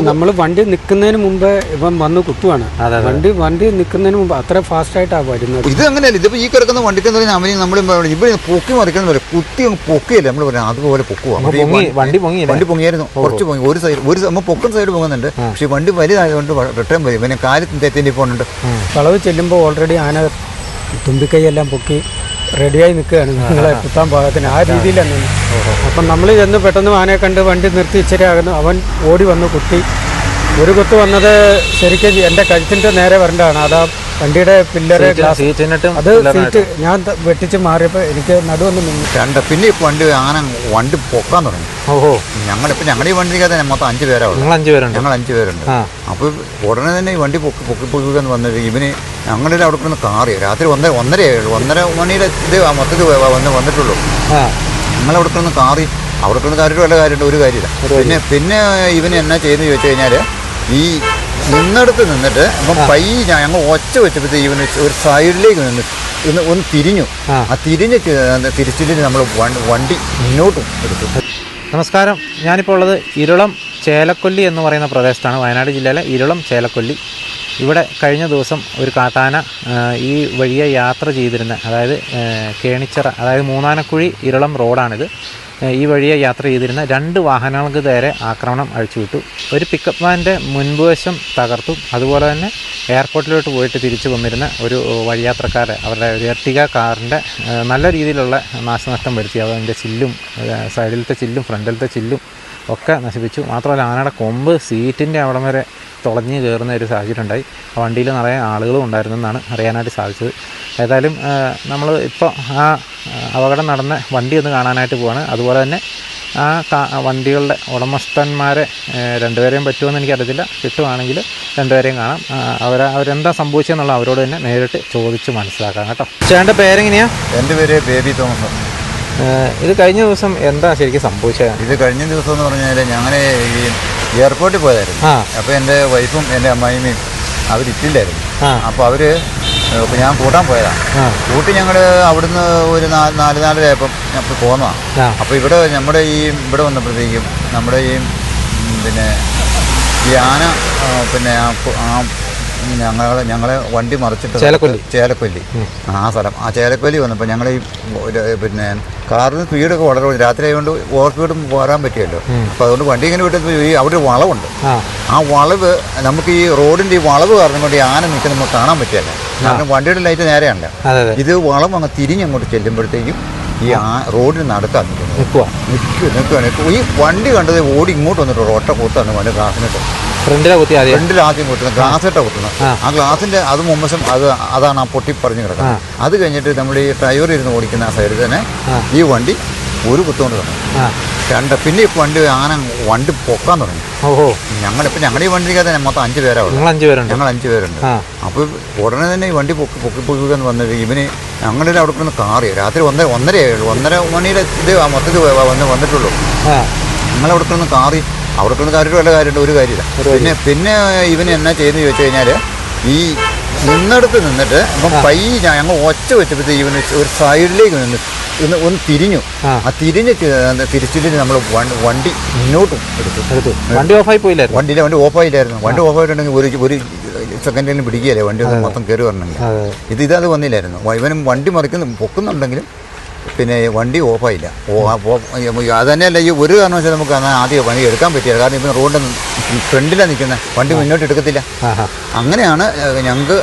നമ്മൾ വണ്ടി നിൽക്കുന്നതിന് മുമ്പ് ഇവൻ വന്ന് കുത്തുവാണ്. വണ്ടി നിൽക്കുന്നതിന് മുമ്പ് അത്ര ഫാസ്റ്റ് ആയിട്ടാണ് വരുന്നത്. ഇത് അങ്ങനെയല്ല. ഇതിപ്പോൾ ഈ കിടക്കുന്ന വണ്ടിക്ക് നമ്മൾ ഇവിടെ പൊക്കി മറിക്കുന്ന പോലെ കുത്തി പൊക്കിയല്ലേ നമ്മൾ പറയുന്നത്, അതുപോലെ പൊക്കുവാണ്. വണ്ടി പൊങ്ങിയായിരുന്നു, കുറച്ച് പൊങ്ങി. ഒരു സൈഡ് നമ്മൾ പൊക്കുന്ന സൈഡ് പൊങ്ങുന്നുണ്ട്. പക്ഷേ വണ്ടി വലുതായതുകൊണ്ട് റിട്ടേൺ വരും. പിന്നെ കാലത്ത് തെറ്റിൻ്റെ പോകുന്നുണ്ട്. കളവ് ചെല്ലുമ്പോൾ ഓൾറെഡി ആന തുമ്പിക്കൈയെല്ലാം പൊക്കി റെഡിയായി നിൽക്കുകയാണ് നിങ്ങളെ കുത്താൻ പാകത്തിന്. ആ രീതിയിലാണ്. അപ്പം നമ്മൾ ചെന്ന് പെട്ടെന്ന് ആനയെ കണ്ട് വണ്ടി നിർത്തി ഇച്ചിരി ആകുന്നു. അവൻ ഓടി വന്ന് കുത്തി. ഒരു കുത്ത് വന്നത് ശരിക്കും എൻ്റെ കഴുത്തിൻ്റെ നേരെ വരേണ്ടതാണ്. അതാ വണ്ടിയുടെ പില്ലറ് അത് സീറ്റ് ഞാൻ വെട്ടിച്ച് മാറിയപ്പോൾ എനിക്ക് നടുവൊന്നും നിന്നു. പിന്നെ വണ്ടി പൊക്കാൻ തുടങ്ങി. ഞങ്ങളുടെ ഈ വണ്ടിക്കകത്ത് മൊത്തം 5 പേരാണ്. ഞങ്ങൾ 5 പേരുണ്ട്. അപ്പോൾ ഉടനെ തന്നെ ഈ വണ്ടി പൊക്കിന്ന് വന്നിട്ട് ഇവന് ഞങ്ങളുടെ അവിടെ നിന്ന് കാറി രാത്രി 1:30 മണിയുടെ ഇത് മൊത്തത്തിൽ വന്നിട്ടുള്ളൂ. ഞങ്ങളവിടെ നിന്ന് കാറി അവിടെ നിന്ന് കാര്യമായിട്ട് വല്ല കാര്യമുണ്ട്, ഒരു കാര്യമില്ല. പിന്നെ ഇവന് എന്നാ ചെയ്യുന്നത് ചോദിച്ചു കഴിഞ്ഞാൽ ഈ നിന്നിടത്ത് നിന്നിട്ട് ഞങ്ങൾ ഒച്ച വെച്ചപ്പോഴത്തേക്ക് ഇവന് ഒരു സൈഡിലേക്ക് ഒന്ന് തിരിഞ്ഞു. ആ തിരിച്ചിട്ട് നമ്മൾ വണ്ടി മുന്നോട്ടും എടുത്തു. നമസ്കാരം, ഞാനിപ്പോൾ ഉള്ളത് ഇരുളം ചേലക്കൊല്ലി എന്ന് പറയുന്ന പ്രദേശത്താണ്. വയനാട് ജില്ലയിലെ ഇരുളം ചേലക്കൊല്ലി. ഇവിടെ കഴിഞ്ഞ ദിവസം ഒരു കാട്ടാന ഈ വഴിയെ യാത്ര ചെയ്തിരുന്ന, അതായത് കേണിച്ചിറ, അതായത് മൂന്നാനക്കുഴി ഇരുളം റോഡാണിത്. ഈ വഴിയെ യാത്ര ചെയ്തിരുന്ന 2 വാഹനങ്ങൾക്ക് നേരെ ആക്രമണം അഴിച്ചുവിട്ടു. ഒരു പിക്കപ്പ് വാൻ്റെ മുൻവശം തകർത്തു. അതുപോലെ തന്നെ എയർപോർട്ടിലോട്ട് പോയിട്ട് തിരിച്ചു വന്നിരുന്ന ഒരു വഴിയാത്രക്കാരെ, അവരുടെ ഒരു എർട്ടിക കാറിൻ്റെ നല്ല രീതിയിലുള്ള നാശനഷ്ടം വരുത്തി. അതിൻ്റെ ചില്ലും, സൈഡിലത്തെ ചില്ലും ഫ്രണ്ടിലത്തെ ചില്ലും ഒക്കെ നശിപ്പിച്ചു. മാത്രമല്ല ആനയുടെ കൊമ്പ് സീറ്റിൻ്റെ അവിടം വരെ തുളഞ്ഞ് കയറുന്ന ഒരു സാഹചര്യം ഉണ്ടായി. ആ വണ്ടിയിൽ നിറയെ ആളുകളും ഉണ്ടായിരുന്നെന്നാണ് അറിയാനായിട്ട് സാധിച്ചത്. ഏതായാലും നമ്മൾ ഇപ്പോൾ ആ അപകടം നടന്ന വണ്ടി ഒന്ന് കാണാനായിട്ട് പോവാണ്. അതുപോലെ തന്നെ ആ വണ്ടികളുടെ ഉടമസ്ഥന്മാരെ 2 പേരെയും പറ്റുമെന്ന് എനിക്കറിയത്തില്ല. കിട്ടുവാണെങ്കിൽ 2 പേരെയും കാണാം. അവരെന്താ സംഭവിച്ചതെന്നുള്ള അവരോട് തന്നെ നേരിട്ട് ചോദിച്ച് മനസ്സിലാക്കാം കേട്ടോ. ചേട്ടൻ്റെ പേരെങ്ങനെയാണ്? എൻ്റെ പേര് ബേബി തോമസ്. ഇത് കഴിഞ്ഞ ദിവസം എന്താ ശരിക്കും സംഭവിച്ചത്? ഇത് കഴിഞ്ഞ ദിവസം എന്ന് പറഞ്ഞാൽ ഞങ്ങൾ ഈ എയർപോർട്ടിൽ പോയതായിരുന്നു. അപ്പോൾ എൻ്റെ വൈഫും എൻ്റെ അമ്മായിമ്മയും അവരിട്ടില്ലായിരുന്നു. അപ്പോൾ അവർ ഞാൻ കൂട്ടാൻ പോയതാണ്. കൂട്ടി ഞങ്ങൾ അവിടുന്ന് ഒരു 4:30 അപ്പോൾ പോന്നതാണ്. അപ്പോൾ ഇവിടെ ഇവിടെ വന്നപ്പോഴത്തേക്കും നമ്മുടെ ഈ ആന ഞങ്ങളെ വണ്ടി മറിച്ചിട്ട് ചേലക്കൊല്ലി ആ സ്ഥലം, ആ ചേലക്കൊല്ലി വന്നപ്പോൾ ഞങ്ങൾ ഈ കാറിന് സ്പീഡൊക്കെ വളരെ രാത്രി ആയതുകൊണ്ട് ഓവർ സ്പീഡും പോരാൻ പറ്റിയല്ലോ. അപ്പോൾ അതുകൊണ്ട് വണ്ടി ഇങ്ങനെ വിട്ടപ്പോൾ അവിടെ ഒരു വളവുണ്ട്. ആ വളവ് നമുക്ക് ഈ റോഡിൻ്റെ ഈ വളവ് കാരണം കൊണ്ട് ഈ ആന നിൽക്കാൻ നമുക്ക് കാണാൻ പറ്റിയല്ല. കാരണം വണ്ടിയുടെ ലൈറ്റ് നേരെയാണല്ലോ. ഇത് വളം അങ്ങ് തിരിഞ്ഞങ്ങോട്ട് ചെല്ലുമ്പോഴത്തേക്കും ഈ റോഡിന് നടക്കാൻ നിൽക്കുകയാണ്. ഈ വണ്ടി കണ്ടത് ഓടി ഇങ്ങോട്ട് വന്നിട്ട് ഒറ്റ കൂത്താണ് വണ്ടി ഗ്ലാസിനിട്ട്. ഫ്രണ്ടിൽ ആദ്യം കുത്തുന്നത്, ഗ്ലാസ് ഇട്ട കുത്തുന്നത്. ആ ഗ്ലാസിൻ്റെ അത് മുമ്പശം അതാണ് ആ പൊട്ടി പറഞ്ഞു കിടക്കുന്നത്. അത് കഴിഞ്ഞിട്ട് നമ്മൾ ഈ ഡ്രൈവർ ഇരുന്ന് ഓടിക്കുന്ന ആ സൈഡിൽ തന്നെ ഈ വണ്ടി ഒരു കുത്തുകൊണ്ട് തുടങ്ങി. പിന്നെ ഈ വണ്ടി പൊക്കാൻ തുടങ്ങി. ഞങ്ങളുടെ ഈ വണ്ടിക്കകത്ത് മൊത്തം 5 പേരാണ്. ഞങ്ങൾ 5 പേരുണ്ട്. അപ്പോൾ ഉടനെ തന്നെ ഈ വണ്ടി പൊക്കിന്ന് വന്നിട്ട് ഇവന് ഞങ്ങളുടെ അവിടെ നിന്ന് കാറി രാത്രി 1:30 മണിയുടെ ഇത് മൊത്തത്തിൽ വന്നിട്ടുള്ളൂ. ഞങ്ങളവിടെ നിന്ന് കാറി അവിടെ നിന്ന് കാര്യമായിട്ട് വല്ല കാര്യമുണ്ട്, ഒരു കാര്യമില്ല. പിന്നെ ഇവന് എന്നാ ചെയ്യുന്നത് ചോദിച്ചു കഴിഞ്ഞാൽ ഈ നിന്നിടത്ത് നിന്നിട്ട് ഞങ്ങൾ ഒച്ച വെച്ചപ്പോഴത്തേക്ക് ഇവന് ഒരു സൈഡിലേക്ക് ഒന്ന് തിരിഞ്ഞു. ആ തിരിച്ചിട്ട് നമ്മൾ വണ്ടി മുന്നോട്ടും എടുത്തു. വണ്ടി ഓഫായി പോയില്ലായിരുന്നു. വണ്ടി ഓഫായില്ലായിരുന്നു. വണ്ടി ഓഫായിട്ടുണ്ടെങ്കിൽ ഒരു സെക്കൻഡിലും പിടിക്കുകയല്ലേ വണ്ടി ഒന്ന് മൊത്തം കയറി വരണമെങ്കിൽ. ഇത് വന്നില്ലായിരുന്നു. ഇവനും വണ്ടി പൊക്കുന്നുണ്ടെങ്കിലും പിന്നെ വണ്ടി ഓഫായില്ല. അത് തന്നെയല്ല ഈ ഒരു കാരണവശാലും നമുക്ക് ആദ്യം വണ്ടി എടുക്കാൻ പറ്റില്ല. കാരണം ഇപ്പം റോഡിൻ്റെ ഫ്രണ്ടിലാണ് നിൽക്കുന്നത്, വണ്ടി മുന്നോട്ട് എടുക്കത്തില്ല. അങ്ങനെയാണ് ഞങ്ങൾക്ക്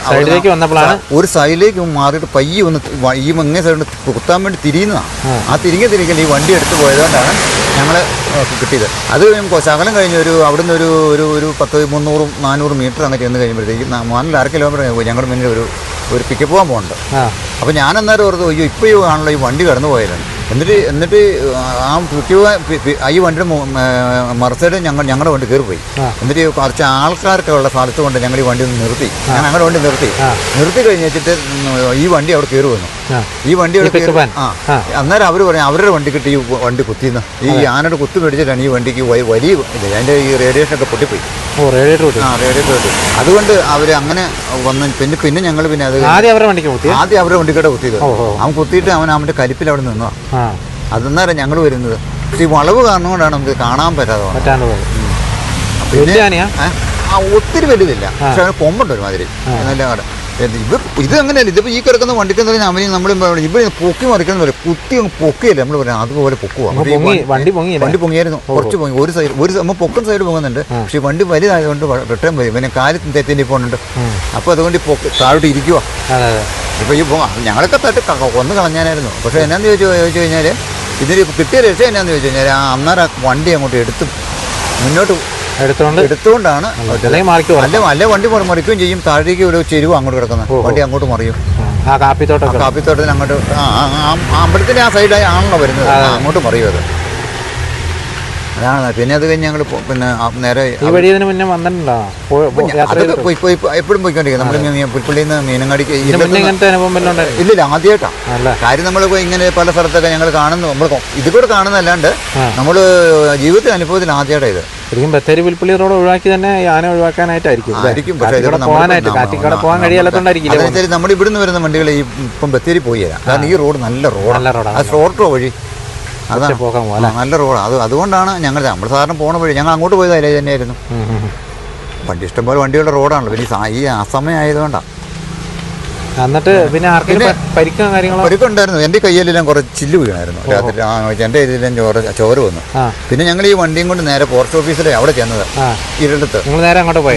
ഒരു സൈഡിലേക്ക് മാറിയിട്ട് പയ്യെ ഒന്ന് ഈ മങ്ങേ സൈഡിൽ കുത്താൻ വേണ്ടി തിരിയുന്നതാണ്. ആ തിരികെ ഈ വണ്ടി എടുത്ത് പോയതുകൊണ്ടാണ് ഞങ്ങൾ കിട്ടിയത്. അത് ശകലം കഴിഞ്ഞ് അവിടുന്ന് ഒരു 300-400 മീറ്റർ അങ്ങനെ ചെന്ന് കഴിയുമ്പോഴത്തേക്കും 4.5 കിലോമീറ്റർ ഞങ്ങളുടെ മുന്നിൽ ഒരു പിക്കപ്പ് പോകാൻ പോകുന്നുണ്ട്. അപ്പോൾ ഞാൻ അന്നേരം ഓർത്തു, അയ്യോ ഇപ്പോൾ ആണല്ലോ ഈ വണ്ടി കടന്നു പോയതാണ്. എന്നിട്ട് ആ ഈ വണ്ടിയുടെ മറുസൈഡ് ഞങ്ങളുടെ വണ്ടി കയറിപ്പോയി. എന്നിട്ട് കുറച്ച് ആൾക്കാരൊക്കെ ഉള്ള സ്ഥലത്ത് കൊണ്ട് ഞങ്ങൾ ഈ വണ്ടി ഒന്ന് നിർത്തി. ഞങ്ങളുടെ വണ്ടി നിർത്തി കഴിഞ്ഞിട്ട് ഈ വണ്ടി അവിടെ കയറി വന്നു. ഈ വണ്ടി അന്നേരം അവർ പറഞ്ഞു അവരുടെ വണ്ടിക്കിട്ട് ഈ വണ്ടി കുത്തിന്ന് ഈ ആനയുടെ കുത്തു മേടിച്ചിട്ടാണ് ഈ വണ്ടിക്ക് വലിയ അതിൻ്റെ ഈ റേഡിയേഷനൊക്കെ പൊട്ടിപ്പോയി. റേഡിയേറ്റർ അതുകൊണ്ട് അവർ അങ്ങനെ വന്ന് പിന്നെ ഞങ്ങൾ അത് ആദ്യം അവരുടെ വണ്ടിക്കടെ കുത്തിയത്. അവൻ കുത്തിയിട്ട് അവൻ്റെ കലിപ്പിൽ അവിടെ നിന്നോ. അതെന്നേരം ഞങ്ങൾ വരുന്നത്. പക്ഷേ ഈ വളവ് കാരണം കൊണ്ടാണ് നമുക്ക് കാണാൻ പറ്റാതെ. വലിയ ആനയാ? ഒത്തിരി വലുതില്ല, പക്ഷെ അതിന് കൊമ്പുണ്ട് ഒരുമാതിരി നല്ല. ഇത് അങ്ങനെയല്ല, ഇതിപ്പോൾ ഈ കിടക്കുന്ന വണ്ടിക്ക് എന്ന് പറഞ്ഞാൽ അവന് നമ്മൾ ഇവർ പൊക്കി മറിക്കുന്ന പറയും, കുത്തി പൊക്കിയല്ലേ നമ്മൾ പറയാം, അതുപോലെ പൊക്കുവാ. വണ്ടി പൊങ്ങിയായിരുന്നു, കുറച്ച് പൊങ്ങി. ഒരു സൈഡ് നമ്മൾ പൊക്കുന്ന സൈഡ് പൊങ്ങുന്നുണ്ട്, പക്ഷേ വണ്ടി വലുതായതുകൊണ്ട് പെട്ടെന്ന് വരും. പിന്നെ കാലിൽ തെറ്റിൻ്റെ പോകുന്നുണ്ട്, അപ്പോൾ അതുകൊണ്ട് താഴോട്ട് ഇരിക്കുക. ഇപ്പോൾ ഈ ഞങ്ങളൊക്കെ തട്ട് കൊന്നു കളഞ്ഞാനായിരുന്നു. പക്ഷേ എന്നാന്ന് ചോദിച്ചു കഴിഞ്ഞാൽ ഇതിന് കിട്ടിയ രക്ഷ എന്നാന്ന് ചോദിച്ചു കഴിഞ്ഞാൽ അന്നേരം വണ്ടി അങ്ങോട്ട് മുന്നോട്ട് എടുത്തുകൊണ്ടാണ്. അല്ലെ വണ്ടി മറിക്കുകയും ചെയ്യും, താഴേക്ക് ഒരു ചെരുവ് അങ്ങോട്ട് കിടക്കുന്നത്, വണ്ടി അങ്ങോട്ട് മറിയും. കാപ്പിത്തോട്ടത്തിന് അങ്ങോട്ട് അമ്പലത്തിന്റെ ആ സൈഡിലായി ആണല്ലോ വരുന്നത്, അങ്ങോട്ട് മറിയും. അതാണ്. പിന്നെ അത് കഴിഞ്ഞ് ഞങ്ങൾ പിന്നെ നേരെ എപ്പോഴും പോയിക്കൊണ്ടിരിക്കും. നമ്മൾ പുൽപ്പള്ളിയിൽ നിന്ന് മീനങ്ങാടിക്ക് ഇല്ലില്ല, ആദ്യമായിട്ടാണ്. കാര്യം നമ്മൾ ഇങ്ങനെ പല സ്ഥലത്തൊക്കെ ഞങ്ങൾ കാണുന്നു, നമ്മൾ ഇത് കൂടെ കാണുന്നതല്ലാണ്ട് നമ്മൾ ജീവിതത്തിൽ അനുഭവത്തിൽ ആദ്യമായിട്ടാണ് ഇത്. ശരിക്കും ബത്തേരി പുൽപ്പള്ളി റോഡ് ഒഴിവാക്കി തന്നെ ആന ഒഴിവാക്കാനായിട്ടായിരിക്കും. നമ്മൾ ഇവിടുന്ന് വരുന്ന വണ്ടികൾ ഇപ്പം ബത്തേരി പോയി തരാം, കാരണം ഈ റോഡ് നല്ല റോഡാണ്, ഷോർട്ട് വഴി അതാണ് നല്ല റോഡാണ്. അതുകൊണ്ടാണ് നമ്മൾ സാധാരണ പോണ വഴി ഞങ്ങൾ അങ്ങോട്ട് പോയത് അതിലേ തന്നെയായിരുന്നു. വണ്ടി ഇഷ്ടംപോലെ വണ്ടികളുടെ റോഡാണല്ലോ, പിന്നെ ഈ അസമയം ആയതുകൊണ്ടാണ്. എന്നിട്ട് പിന്നെ പരിക്കുണ്ടായിരുന്നു. എൻ്റെ കയ്യിലെല്ലാം കുറച്ച് ചില്ല് വീണായിരുന്നു രാത്രി. എൻ്റെ ഇതിലെല്ലാം ചോര വന്നു. പിന്നെ ഞങ്ങൾ ഈ വണ്ടിയും കൊണ്ട് നേരെ പോസ്റ്റ് ഓഫീസിലെ അവിടെ ചെന്നത്, ഇരുടത്ത്.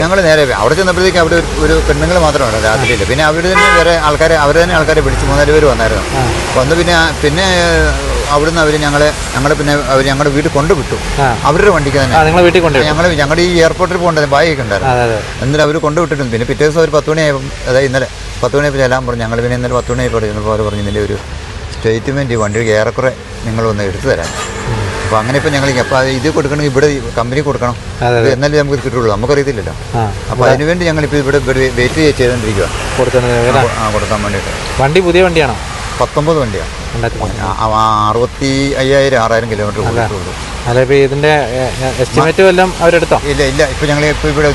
ഞങ്ങൾ നേരെ അവിടെ ചെന്നപ്പോഴത്തേക്ക് അവിടെ ഒരു പെണ്ണുങ്ങൾ മാത്രമാണ് രാത്രിയിൽ. പിന്നെ അവർ തന്നെ വേറെ ആൾക്കാരെ ആൾക്കാരെ വിളിച്ച് 3-4 പേര് വന്നായിരുന്നു. വന്ന് പിന്നെ അവിടുന്ന് അവർ ഞങ്ങളുടെ വീട്ടിൽ കൊണ്ടുവിട്ടു. അവരുടെ വണ്ടിക്ക് തന്നെ ഞങ്ങളുടെ ഈ എയർപോർട്ടിൽ പോകേണ്ടത് ബാഗൊക്കെ ഉണ്ടായിരുന്നു. എന്നിട്ട് അവർ കൊണ്ടുവിട്ടിട്ടുണ്ട്. പിന്നെ പിറ്റേ ദിവസം ഒരു 10 മണിയായപ്പോൾ, അതായത് ഇന്നലെ 10 മണിയായപ്പോൾ ചെല്ലാൻ പറഞ്ഞു. ഞങ്ങൾ പിന്നെ ഇന്നലെ 10 മണിയായപ്പോൾ ചെന്നപ്പോൾ അവർ പറഞ്ഞു, ഇതിൻ്റെ ഒരു സ്റ്റേറ്റ്മെൻറ്റ് ഈ വണ്ടിക്ക് ഏറെക്കുറെ നിങ്ങളൊന്ന് എടുത്തു തരാൻ. അപ്പോൾ അങ്ങനെ ഇപ്പോൾ ഞങ്ങൾ അപ്പോൾ ഇത് കൊടുക്കണമെങ്കിൽ ഇവിടെ കമ്പനി കൊടുക്കണം, എന്നാലേ നമുക്ക് കിട്ടുള്ളൂ, നമുക്കറിയത്തില്ലല്ലോ. അപ്പോൾ അതിനുവേണ്ടി ഞങ്ങളിപ്പോൾ ഇവിടെ വെയിറ്റ് ചെയ്തുകൊണ്ടിരിക്കുക കൊടുക്കാൻ വേണ്ടിയിട്ട്. വണ്ടി പുതിയ വണ്ടിയാണോ? 19 വണ്ടിയാണ്. 65,000-6,000 കിലോമീറ്റർ കൊടുത്തുള്ളൂ. അല്ല, ഇതിന്റെ എസ്റ്റിമേറ്റ് വല്ലതും അവരെടുത്തോ? ഇല്ല. ഇപ്പോൾ ഞങ്ങൾ ഇപ്പോൾ ഇവിടെ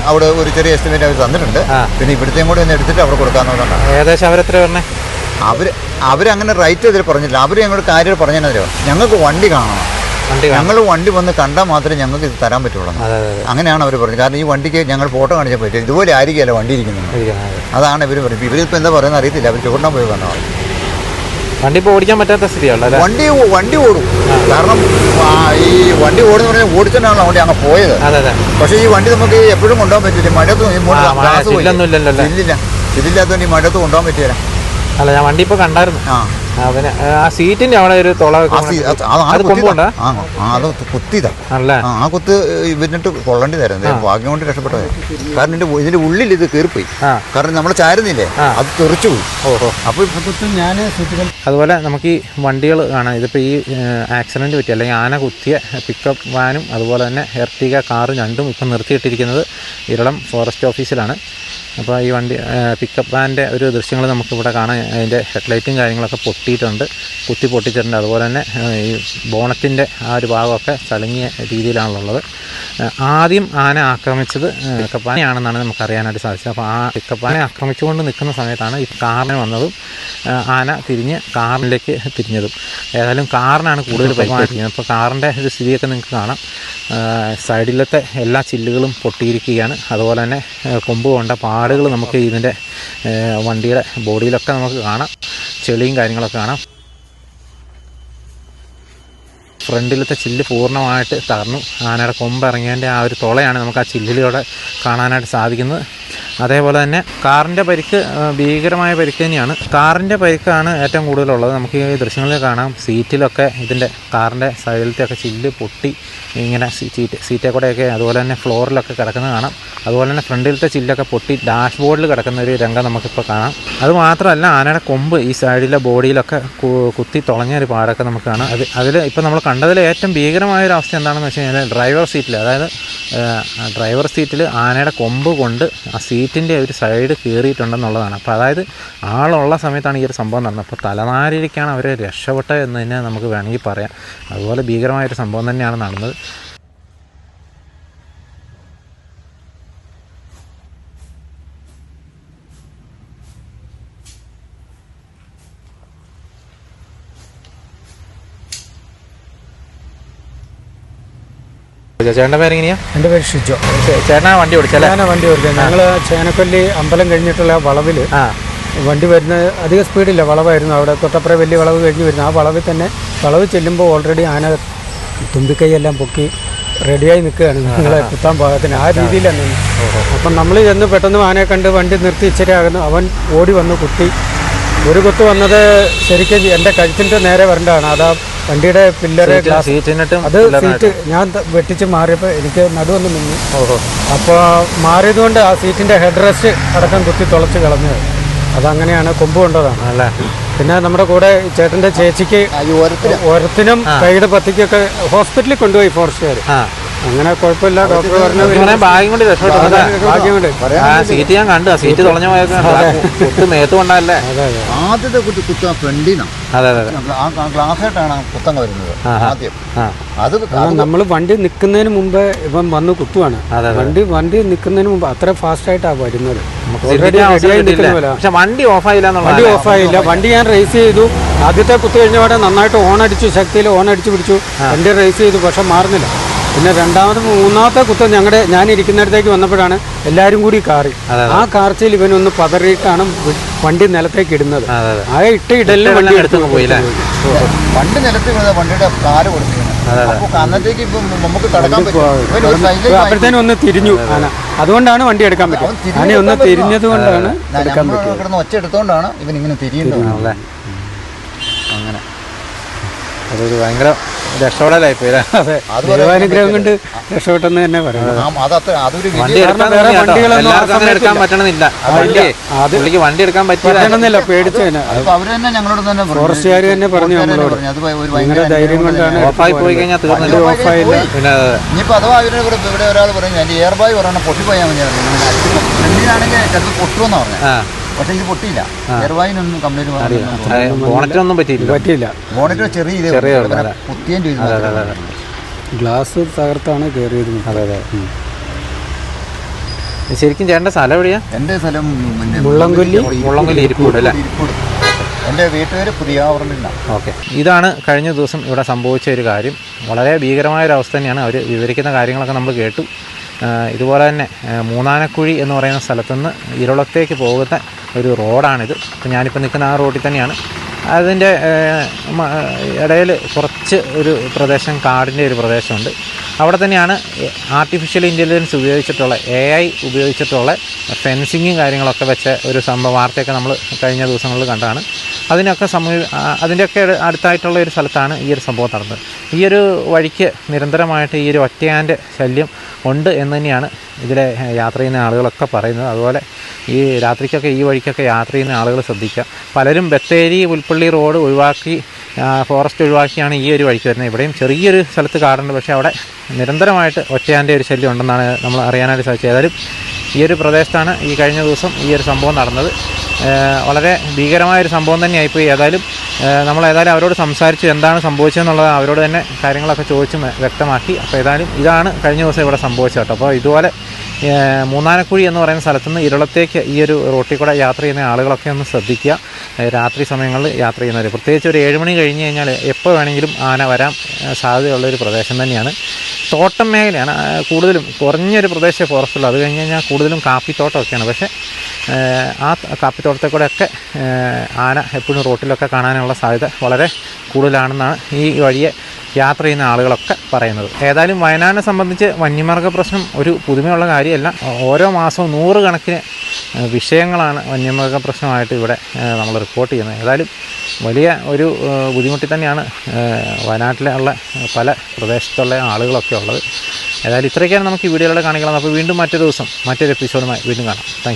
അവിടെ ഒരു ചെറിയ എസ്റ്റിമേറ്റ് അവർ തന്നിട്ടുണ്ട്. പിന്നെ ഇവിടുത്തെയും കൂടെ ഒന്ന് എടുത്തിട്ട് അവിടെ കൊടുക്കാവുന്നതുകൊണ്ടാണ്. ഏകദേശം അവരെത്ര പറഞ്ഞേ? അവരങ്ങനെ റൈറ്റ് ഇതിൽ പറഞ്ഞില്ല. അവർ ഞങ്ങളുടെ കാര്യം പറഞ്ഞോ, ഞങ്ങൾക്ക് വണ്ടി കാണണം, ഞങ്ങൾ വണ്ടി വന്ന് കണ്ടാൽ മാത്രമേ ഞങ്ങൾക്ക് ഇത് തരാൻ പറ്റുള്ളൂ. അങ്ങനെയാണ് അവർ പറഞ്ഞത്. കാരണം ഈ വണ്ടിക്ക് ഞങ്ങൾ ഫോട്ടോ കാണിച്ചാൽ പറ്റും, ഇതുപോലെ ആയിരിക്കുമല്ലോ വണ്ടി ഇരിക്കുന്നത്. അതാണ് ഇവർ പറയുന്നത്. ഇവരിപ്പോൾ എന്താ പറയുന്നത് അറിയത്തില്ല, അവർ ചൂടാൻ പോയി വന്നാൽ വണ്ടി ഇപ്പോൾ ഓടിക്കാൻ പറ്റാത്ത സ്ഥിതിയാണ്. വണ്ടി ഓടും, കാരണം ഈ വണ്ടി ഓടുന്ന പറഞ്ഞാൽ ഓടിച്ചിട്ടാണല്ലോ വണ്ടി അങ്ങ് പോയത്. പക്ഷേ ഈ വണ്ടി നമുക്ക് എപ്പോഴും കൊണ്ടുപോകാൻ പറ്റില്ല, മഴയത്ത് ഇതില്ലാത്തതുകൊണ്ട് ഈ മഴയത്ത് കൊണ്ടുപോകാൻ പറ്റില്ല. അല്ല, ഞാൻ വണ്ടി ഇപ്പോൾ കണ്ടായിരുന്നു. അതിന് ആ സീറ്റിന്റെ അവിടെ ഒരു തുള കുത്തിയതാ. ആ കുത്ത് ഇവരിട്ട് കൊള്ളേണ്ടി തരുന്നത് ഭാഗ്യം കൊണ്ട് രക്ഷപ്പെട്ടത്. കാരണം ഇതിന്റെ ഉള്ളിൽ ഇത് കയറിപ്പോയി, കാരണം നമ്മൾ ചാരുന്നില്ലേ, അത് തെറിച്ചു പോയി. അതുപോലെ നമുക്ക് ഈ വണ്ടികൾ കാണാം. ഇതിപ്പോൾ ഈ ആക്സിഡന്റ് പറ്റി അല്ലെങ്കിൽ ആന കുത്തിയ പിക്കപ്പ് വാനും അതുപോലെ തന്നെ എർട്ടിക കാറും രണ്ടും ഇപ്പം നിർത്തിയിട്ടിരിക്കുന്നത് ഇരളം ഫോറസ്റ്റ് ഓഫീസിലാണ്. അപ്പോൾ ഈ വണ്ടി പിക്കപ്പ് വാൻ്റെ ഒരു ദൃശ്യങ്ങൾ നമുക്കിവിടെ കാണാം. അതിൻ്റെ ഹെഡ്ലൈറ്റും കാര്യങ്ങളൊക്കെ കുത്തി പൊട്ടിച്ചിട്ടുണ്ട്. അതുപോലെ തന്നെ ഈ ബോണറ്റിൻ്റെ ആ ഒരു ഭാഗമൊക്കെ ചളുങ്ങിയ രീതിയിലാണുള്ളത്. ആദ്യം ആന ആക്രമിച്ചത് പിക്കപ്പാനെയാണെന്നാണ് നമുക്കറിയാനായിട്ട് സാധിച്ചത്. അപ്പോൾ ആ പിക്കപ്പാനെ ആക്രമിച്ചുകൊണ്ട് നിൽക്കുന്ന സമയത്താണ് ഈ കാറിന് വന്നതും ആന തിരിഞ്ഞ് കാറിലേക്ക് തിരിഞ്ഞതും. ഏതായാലും കാറിനാണ് കൂടുതൽ പരിപാടിക്കുന്നത്. അപ്പോൾ കാറിൻ്റെ ഒരു സ്ഥിതിയൊക്കെ നിങ്ങൾക്ക് കാണാം. സൈഡിലത്തെ എല്ലാ ചില്ലുകളും പൊട്ടിയിരിക്കുകയാണ്. അതുപോലെ തന്നെ കൊമ്പ് കൊണ്ട പാടുകൾ നമുക്ക് ഇതിൻ്റെ വണ്ടിയുടെ ബോഡിയിലൊക്കെ നമുക്ക് കാണാം. ചെളിയും കാര്യങ്ങളൊക്കെ കാണാം. ഫ്രണ്ടിലത്തെ ചില്ല് പൂർണ്ണമായിട്ട് തകർന്നു. ആനയുടെ കൊമ്പ് ഇറങ്ങിയതിൻ്റെ ആ ഒരു തുളയാണ് നമുക്ക് ആ ചില്ലിലൂടെ കാണാനായിട്ട് സാധിക്കുന്നത്. അതേപോലെ തന്നെ കാറിൻ്റെ പരിക്ക് ഭീകരമായ പരിക്ക് തന്നെയാണ്. കാറിൻ്റെ പരിക്കാണ് ഏറ്റവും കൂടുതലുള്ളത്. നമുക്ക് ഈ ദൃശ്യങ്ങളിൽ കാണാം. സീറ്റിലൊക്കെ ഇതിൻ്റെ കാറിൻ്റെ സൈഡിലത്തെയൊക്കെ ചില്ല് പൊട്ടി ഇങ്ങനെ സീറ്റേ കൂടെയൊക്കെ അതുപോലെ തന്നെ ഫ്ലോറിലൊക്കെ കിടക്കുന്നത് കാണാം. അതുപോലെ തന്നെ ഫ്രണ്ടിലത്തെ ചില്ലൊക്കെ പൊട്ടി ഡാഷ്ബോർഡിൽ കിടക്കുന്ന ഒരു രംഗം നമുക്കിപ്പോൾ കാണാം. അതുമാത്രമല്ല, ആനയുടെ കൊമ്പ് ഈ സൈഡിലെ ബോഡിയിലൊക്കെ കുത്തി തുളഞ്ഞൊരു പാടൊക്കെ നമുക്ക് കാണാം. അതിൽ ഇപ്പോൾ നമ്മൾ കണ്ടതിൽ ഏറ്റവും ഭീകരമായൊരു അവസ്ഥ എന്താണെന്ന് വെച്ച് കഴിഞ്ഞാൽ ഡ്രൈവർ സീറ്റിൽ ആനയുടെ കൊമ്പ് കൊണ്ട് ആ സീറ്റിൻ്റെ ഒരു സൈഡ് കീറിയിട്ടുണ്ടെന്നുള്ളതാണ്. അപ്പോൾ അതായത് ആളുള്ള സമയത്താണ് ഈ ഒരു സംഭവം നടന്നത്. അപ്പോൾ തലനാരിലേക്കാണ് അവർ രക്ഷപ്പെട്ടത് എന്ന് തന്നെ നമുക്ക് വേണമെങ്കിൽ പറയാം. അതുപോലെ ഭീകരമായൊരു സംഭവം തന്നെയാണ് നടന്നത്. ഓടിച്ചോ? ചേട്ടൻ്റെ പേരെങ്ങനെയാ? എൻ്റെ പേര് ഷിജോ. ചേട്ടനാ വണ്ടി ഓടിച്ചല്ലേ? ഞാനാ വണ്ടി ഓടിച്ചത്. ഞങ്ങൾ ചേനക്കൊല്ലി അമ്പലം കഴിഞ്ഞിട്ടുള്ള വളവിൽ വണ്ടി വരുന്ന അധികം സ്പീഡില്ല, വളവായിരുന്നു. അവിടെ തൊട്ടപ്പുറ വലിയ വളവ് കഴിഞ്ഞ് വരുന്നു. ആ വളവിൽ തന്നെ വളവ് ചെല്ലുമ്പോൾ ഓൾറെഡി ആന തുമ്പിക്കൈയെല്ലാം പൊക്കി റെഡിയായി നിൽക്കുകയാണ് നിങ്ങളെ കുത്താൻ പാകത്തിന്. ആ രീതിയിലാണ്. അപ്പം നമ്മൾ ചെന്ന് പെട്ടെന്ന് ആനയെ കണ്ട് വണ്ടി നിർത്തി ഇച്ചിരി ആകുന്നു. അവൻ ഓടി വന്ന് കുത്തി. ഒരു കുത്ത് വന്നത് ശരിക്കും എൻ്റെ കഴുത്തിൻ്റെ നേരെ വരേണ്ടതാണ്. അതാ വണ്ടിയുടെ പില്ലറ് അത് സീറ്റ് ഞാൻ വെട്ടിച്ച് മാറിയപ്പോൾ എനിക്ക് നടുവൊന്ന് നിന്നു. അപ്പോൾ മാറിയതുകൊണ്ട് ആ സീറ്റിൻ്റെ ഹെഡ് റെസ്റ്റ് അടക്കം കുത്തി തുളച്ച് കളഞ്ഞത്. അതങ്ങനെയാണ്, കൊമ്പ് കൊണ്ടതാണ് അല്ലേ. പിന്നെ നമ്മുടെ കൂടെ ചേട്ടൻ്റെ ചേച്ചിക്ക് ഓരത്തിനും കൈയുടെ പത്തിക്കൊക്കെ ഹോസ്പിറ്റലിൽ കൊണ്ടുപോയി ഫോറസ്റ്റുകാർ. അങ്ങനെ കുഴപ്പമില്ല, ഡോക്ടർ പറഞ്ഞു ഭാഗ്യം കൊണ്ട് ഭാഗ്യം കൊണ്ട്. സീറ്റ് ഞാൻ കണ്ടു, സീറ്റ് തുളഞ്ഞ മേത്ത് കൊണ്ടല്ലേ. ആദ്യത്തെ കുത്താൻ ഫ്രണ്ടിനാണ്. അതെ അതെ, ആ ഗ്ലാസ്സായിട്ടാണ് കുത്തങ്ങ വരുന്നത് ആദ്യം. അത് നമ്മൾ വണ്ടി നിൽക്കുന്നതിന് മുമ്പ് ഇവൻ വന്ന് കുത്തുവാണ്. വണ്ടി നിൽക്കുന്നതിന് മുമ്പ് അത്ര ഫാസ്റ്റ് ആയിട്ടാണ് വരുന്നത്. പക്ഷെ വണ്ടി ഓഫായില്ല. വണ്ടി ഞാൻ റേസ് ചെയ്തു. ആദ്യത്തെ കുത്തു കഴിഞ്ഞപാടെ നന്നായിട്ട് ഓണടിച്ചു, ശക്തിയിൽ ഓണടിച്ചു പിടിച്ചു. വണ്ടി റേസ് ചെയ്തു, പക്ഷെ മാറുന്നില്ല. പിന്നെ മൂന്നാമത്തെ കുത്തം ഞാൻ ഇരിക്കുന്നിടത്തേക്ക് വന്നപ്പോഴാണ് എല്ലാവരും കൂടി കാറി. ആ കാർച്ചയിൽ ഇവനൊന്ന് പതറിയിട്ടാണ് വണ്ടി നിലത്തേക്ക് ഇടുന്നത്. ആ ഇടലിന് വണ്ടി എടുത്തു പോയില്ല. വണ്ടി നിലത്ത് വണ്ടിയുടെ കാല് കൊടുത്തു. നമുക്ക് കടക്കാൻ പറ്റും. അപ്പോഴത്തേനും ഒന്ന് തിരിഞ്ഞു ആന. അതുകൊണ്ടാണ് വണ്ടി എടുക്കാൻ പറ്റും. ആന ഒന്ന് തിരിഞ്ഞത് കൊണ്ടാണ് കിടന്ന് ഒച്ച എടുത്തോണ്ടാണ് ഇവൻ ഇങ്ങനെ തിരിയുന്നത്. അങ്ങനെ അതൊരു ഭയങ്കര രക്ഷപ്പെടലായിപ്പോയി. ദൈവാനുഗ്രഹം കൊണ്ട് രക്ഷപ്പെട്ടെന്ന് തന്നെ പറയാം. എടുക്കാൻ പറ്റണമെന്നില്ല, വണ്ടി എടുക്കാൻ പറ്റണമെന്നില്ല, പേടിച്ചതിന് ഫോറസ്റ്റുകാർ തന്നെ പറഞ്ഞു നമ്മളോട്. ഭയങ്കര ധൈര്യം കൊണ്ടാണ്. ഓഫായി പോയി കഴിഞ്ഞാൽ തീർന്നില്ല. ഓഫായില്ല. പിന്നെ ഇനിയിപ്പോൾ അഥവാ ഇവിടെ ഒരാൾ പറഞ്ഞു എൻ്റെ എയർ ബാഗ് ഒരെണ്ണം പൊട്ടിപ്പോയാൽ മതി. ഫ്രണ്ടിനാണെങ്കിൽ ചിലപ്പോൾ പൊട്ടുമെന്ന് പറഞ്ഞു. പക്ഷെ ഇത് പൊട്ടിയില്ല. എയർബാഗിനൊന്നും കംപ്ലൈന്റ് ബോണറ്റിനൊന്നും പറ്റിയില്ല. ബോണറ്റ് ചെറിയ കുത്തിയും ചെയ്തു. ഗ്ലാസ് തകർത്താണ് കയറിയത്. അതെ അതെ. ശരിക്കും ചേട്ടൻ്റെ സ്ഥലം എവിടെയാ? എൻ്റെ സ്ഥലം മുള്ളംകൊല്ലി ഇരിപ്പൂട് അല്ലേ? എൻ്റെ വീട്ടുപേര് പുതിയാവൂരിലാണ്. ഓക്കെ. ഇതാണ് കഴിഞ്ഞ ദിവസം ഇവിടെ സംഭവിച്ച ഒരു കാര്യം. വളരെ ഭീകരമായൊരവസ്ഥ തന്നെയാണ്. അവർ വിവരിക്കുന്ന കാര്യങ്ങളൊക്കെ നമ്മൾ കേട്ടു. ഇതുപോലെ തന്നെ മൂന്നാനക്കുഴി എന്ന് പറയുന്ന സ്ഥലത്തുനിന്ന് ഇരുളത്തേക്ക് പോകുന്ന ഒരു റോഡാണിത്. അപ്പോൾ ഞാനിപ്പോൾ നിൽക്കുന്ന ആ റോഡിൽ തന്നെയാണ്. അതിൻ്റെ ഇടയിൽ കുറച്ച് ഒരു പ്രദേശം, കാടിൻ്റെ ഒരു പ്രദേശമുണ്ട്. അവിടെ തന്നെയാണ് ആർട്ടിഫിഷ്യൽ ഇൻ്റലിജൻസ് ഉപയോഗിച്ചിട്ടുള്ള AI ഉപയോഗിച്ചിട്ടുള്ള ഫെൻസിങ്ങും കാര്യങ്ങളൊക്കെ വെച്ച ഒരു വാർത്തയൊക്കെ നമ്മൾ കഴിഞ്ഞ ദിവസങ്ങളിൽ കണ്ടാണ്. അതിൻ്റെയൊക്കെ അടുത്തായിട്ടുള്ള ഒരു സ്ഥലത്താണ് ഈ ഒരു സംഭവം നടന്നത്. ഈ ഒരു വഴിക്ക് നിരന്തരമായിട്ട് ഈ ഒരു ഒറ്റയാൻ്റെ ശല്യം ഉണ്ട് എന്ന് തന്നെയാണ് ഇതിലെ യാത്ര ചെയ്യുന്ന ആളുകളൊക്കെ പറയുന്നത്. അതുപോലെ ഈ രാത്രിക്കൊക്കെ ഈ വഴിക്കൊക്കെ യാത്ര ചെയ്യുന്ന ആളുകൾ ശ്രദ്ധിക്കുക. പലരും ബത്തേരി പുൽപ്പള്ളി റോഡ് ഒഴിവാക്കി, ഫോറസ്റ്റ് ഒഴിവാക്കിയാണ് ഈ ഒരു വഴിക്ക് വരുന്നത്. ഇവിടെയും ചെറിയൊരു സ്ഥലത്ത് കാടുണ്ട്, പക്ഷേ അവിടെ നിരന്തരമായിട്ട് ഒറ്റയാൻ്റെ ഒരു ശല്യം ഉണ്ടെന്നാണ് നമ്മൾ അറിയാനായിട്ട് സാധിച്ചത്. ഏതായാലും ഈ ഒരു പ്രദേശത്താണ് ഈ കഴിഞ്ഞ ദിവസം ഈ ഒരു സംഭവം നടന്നത്. വളരെ ഭീകരമായൊരു സംഭവം തന്നെയായിപ്പോയി. ഏതായാലും നമ്മളേതായാലും അവരോട് സംസാരിച്ചു, എന്താണ് സംഭവിച്ചതെന്നുള്ളത് അവരോട് തന്നെ കാര്യങ്ങളൊക്കെ ചോദിച്ച് വ്യക്തമാക്കി. അപ്പോൾ ഏതായാലും ഇതാണ് കഴിഞ്ഞ ദിവസം ഇവിടെ സംഭവിച്ചത് കേട്ടോ. അപ്പോൾ ഇതുപോലെ മൂന്നാനക്കുഴി എന്ന് പറയുന്ന സ്ഥലത്തുനിന്ന് ഇരുളത്തേക്ക് ഈ ഒരു റോട്ടിൽ കൂടെ യാത്ര ചെയ്യുന്ന ആളുകളൊക്കെ ഒന്ന് ശ്രദ്ധിക്കുക. രാത്രി സമയങ്ങളിൽ യാത്ര ചെയ്യുന്നവർ, പ്രത്യേകിച്ച് ഒരു 7 മണി കഴിഞ്ഞ് കഴിഞ്ഞാൽ എപ്പോൾ വേണമെങ്കിലും ആന വരാൻ സാധ്യതയുള്ളൊരു പ്രദേശം തന്നെയാണ്. തോട്ടം മേഖലയാണ് കൂടുതലും, കുറഞ്ഞൊരു പ്രദേശമേ ഫോറസ്റ്റുള്ളൂ. അത് കഴിഞ്ഞ് കഴിഞ്ഞാൽ കൂടുതലും കാപ്പിത്തോട്ടമൊക്കെയാണ്. പക്ഷേ ആ കാപ്പിത്തോട്ടത്തെ കൂടെയൊക്കെ ആന എപ്പോഴും റോട്ടിലൊക്കെ കാണാനുള്ള സാധ്യത വളരെ കൂടുതലാണെന്നാണ് ഈ വഴിയെ യാത്ര ചെയ്യുന്ന ആളുകളൊക്കെ പറയുന്നത്. ഏതായാലും വയനാടിനെ സംബന്ധിച്ച് വന്യമൃഗ പ്രശ്നം ഒരു പുതുമയുള്ള കാര്യമല്ല. ഓരോ മാസവും 100 കണക്കിന് വിഷയങ്ങളാണ് വന്യമൃഗ പ്രശ്നമായിട്ട് ഇവിടെ നമ്മൾ റിപ്പോർട്ട് ചെയ്യുന്നത്. ഏതായാലും വലിയ ഒരു ബുദ്ധിമുട്ടിൽ തന്നെയാണ് വയനാട്ടിലെ ഉള്ള പല പ്രദേശത്തുള്ള ആളുകളൊക്കെ ഉള്ളത്. ഏതായാലും ഇത്രയൊക്കെയാണ് നമുക്ക് ഈ വീഡിയോയിലൂടെ കാണിക്കുന്നത്. അപ്പോൾ വീണ്ടും മറ്റൊരു ദിവസം മറ്റൊരു എപ്പിസോഡുമായി വീണ്ടും കാണാം. Thank you.